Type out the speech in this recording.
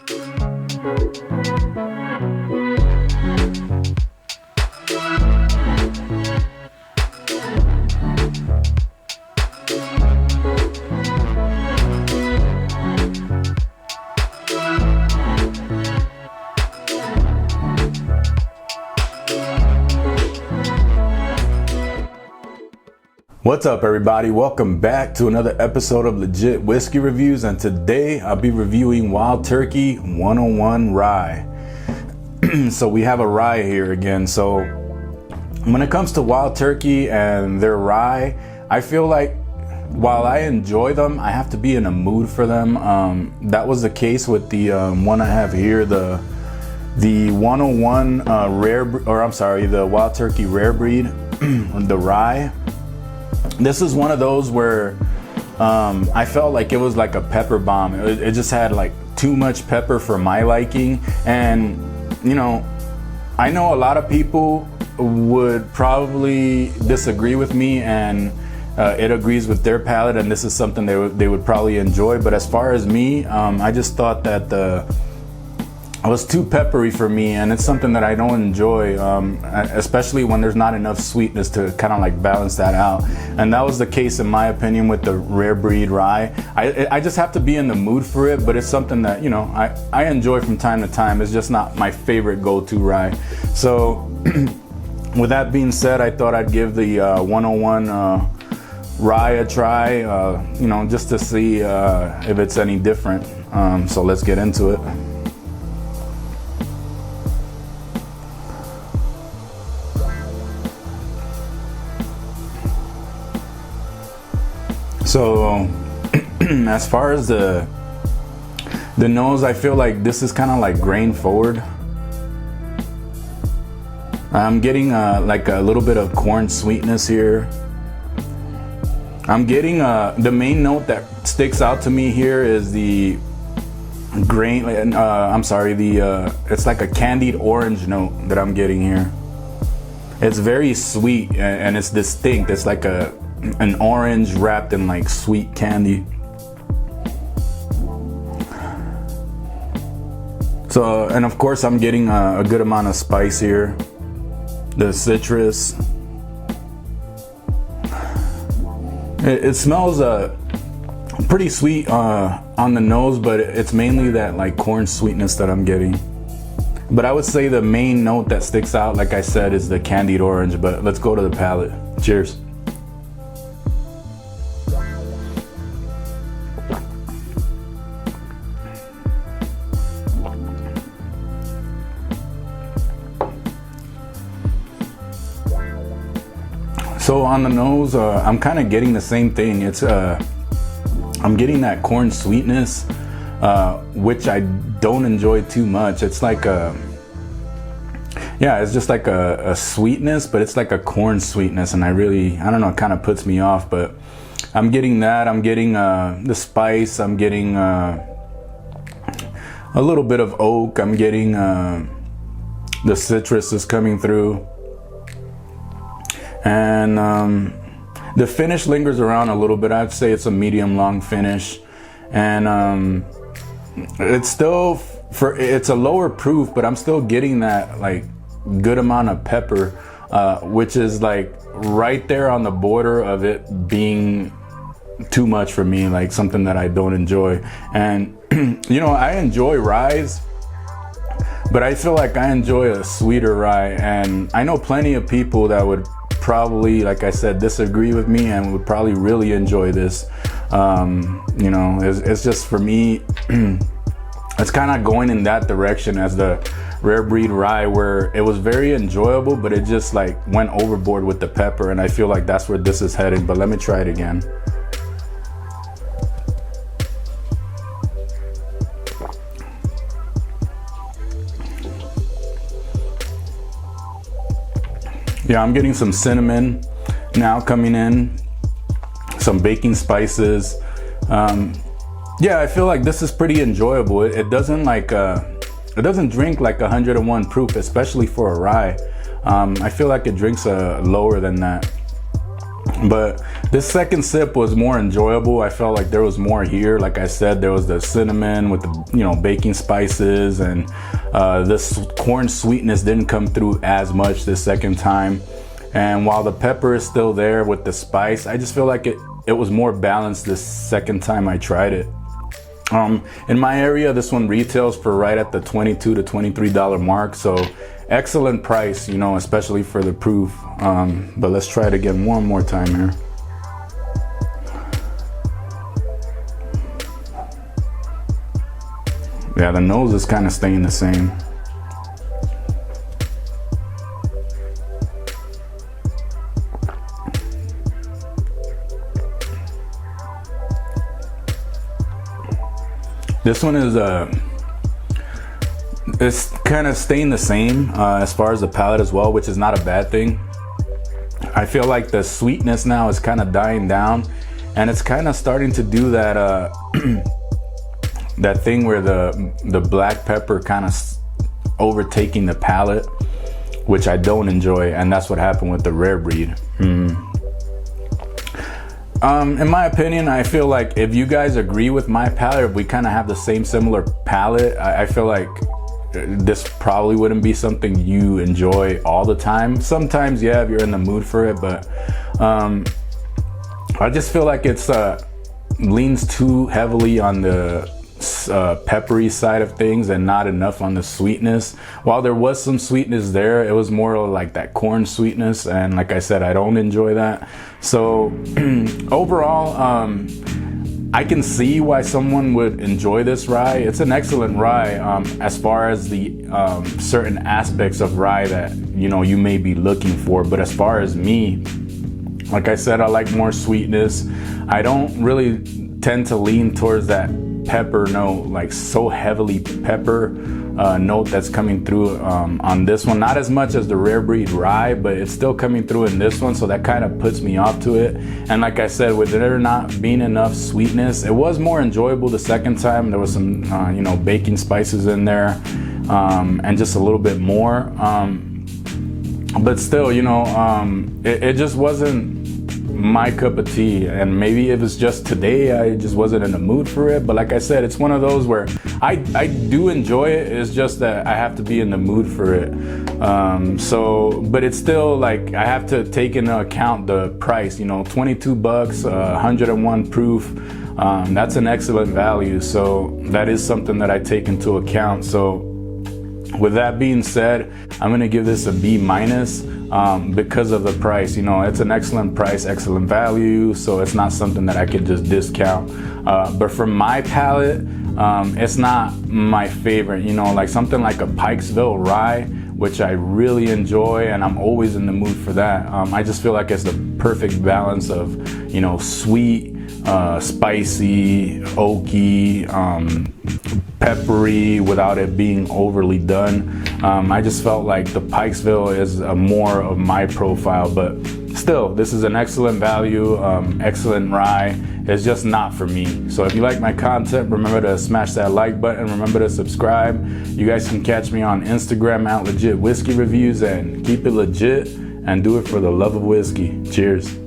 What's up, everybody? Welcome back to another episode of Legit Whiskey Reviews, and today I'll be reviewing Wild Turkey 101 Rye. So we have a rye here again. So when it comes to Wild Turkey and their rye, I feel like while I enjoy them, I have to be in a mood for them. That was the case with the one I have here, the 101 the Wild Turkey Rare Breed, the rye. This is one of those where I felt like it was like a pepper bomb. It just had like too much pepper for my liking. And, you know, I know a lot of people would probably disagree with me, and it agrees with their palate, and this is something they would probably enjoy. But as far as me, I just thought that it was too peppery for me, and it's something that I don't enjoy, especially when there's not enough sweetness to kind of like balance that out. And that was the case, in my opinion, with the Rare Breed rye. I just have to be in the mood for it, but it's something that, you know, I enjoy from time to time. It's just not my favorite go-to rye. So with that being said, I thought I'd give the 101 rye a try, you know, just to see if it's any different. So let's get into it. So as far as the nose, I feel like this is kind of like grain forward. I'm getting like a little bit of corn sweetness here. I'm getting the main note that sticks out to me here is the grain. It's like a candied orange note that I'm getting here. It's very sweet and it's distinct. It's like an orange wrapped in like sweet candy. So, and of course I'm getting a good amount of spice here. The citrus. It smells pretty sweet on the nose, but it's mainly that like corn sweetness that I'm getting. But I would say the main note that sticks out, like I said, is the candied orange. But let's go to the palate. Cheers. So on the nose, I'm kind of getting the same thing. It's I'm getting that corn sweetness, which I don't enjoy too much. It's like it's just like a sweetness, but it's like a corn sweetness, and I don't know, it kind of puts me off. But I'm getting that. I'm getting the spice. I'm getting a little bit of oak. I'm getting the citrus is coming through. And the finish lingers around a little bit. I'd say it's a medium long finish, and it's still it's a lower proof, but I'm still getting that like good amount of pepper, which is like right there on the border of it being too much for me, like something that I don't enjoy. And you know, I enjoy ryes, but I feel like I enjoy a sweeter rye, and I know plenty of people that would probably, like I said, disagree with me and would probably really enjoy this. You know, it's just, for me, it's kind of going in that direction as the Rare Breed rye, where it was very enjoyable, but it just like went overboard with the pepper, and I feel like that's where this is headed. But let me try it again. Yeah, I'm getting some cinnamon now coming in, some baking spices. Yeah, I feel like this is pretty enjoyable. It doesn't like it doesn't drink like 101 proof, especially for a rye. I feel like it drinks lower than that. But this second sip was more enjoyable. I felt like there was more here. Like I said, there was the cinnamon with the baking spices, and this corn sweetness didn't come through as much this second time. And while the pepper is still there with the spice, I just feel like it was more balanced this second time I tried it. In my area, this one retails for right at the $22 to $23 mark. So excellent price, especially for the proof. But let's try it again one more time here. Yeah, the nose is kind of staying the same. This one is it's kind of staying the same as far as the palate as well, which is not a bad thing. I feel like the sweetness now is kind of dying down, and it's kind of starting to do that that thing where the black pepper kind of overtaking the palate, which I don't enjoy, and that's what happened with the rare breed. In my opinion, I feel like if you guys agree with my palate, if we kind of have the same similar palate, I feel like this probably wouldn't be something you enjoy all the time. Sometimes, yeah, if you're in the mood for it, but I just feel like it's leans too heavily on the peppery side of things and not enough on the sweetness. While there was some sweetness there, it was more like that corn sweetness, and like I said, I don't enjoy that. So overall, I can see why someone would enjoy this rye. It's an excellent rye as far as the certain aspects of rye that you may be looking for. But as far as me, like I said, I like more sweetness. I don't really tend to lean towards that pepper note, like so heavily pepper note that's coming through on this one. Not as much as the rare breed rye, but it's still coming through in this one, so that kind of puts me off to it. And like I said, with there not being enough sweetness, it was more enjoyable the second time. There was some baking spices in there, and just a little bit more, but still, it just wasn't my cup of tea. And maybe it was just today I just wasn't in the mood for it. But like I said, it's one of those where I do enjoy it. It's just that I have to be in the mood for it. But it's still like I have to take into account the price. $22, 101 proof. That's an excellent value. So that is something that I take into account. So with that being said, I'm gonna give this a B minus because of the price. It's an excellent price, excellent value, so it's not something that I could just discount. But for my palate, it's not my favorite. Like something like a Pikesville rye, which I really enjoy, and I'm always in the mood for that. I just feel like it's the perfect balance of, sweet, spicy, oaky, peppery without it being overly done. I just felt like the Pikesville is more of my profile, but still, this is an excellent value, excellent rye. It's just not for me. So if you like my content, remember to smash that like button. Remember to subscribe. You guys can catch me on Instagram at LegitWhiskeyReviews, and keep it legit and do it for the love of whiskey. Cheers.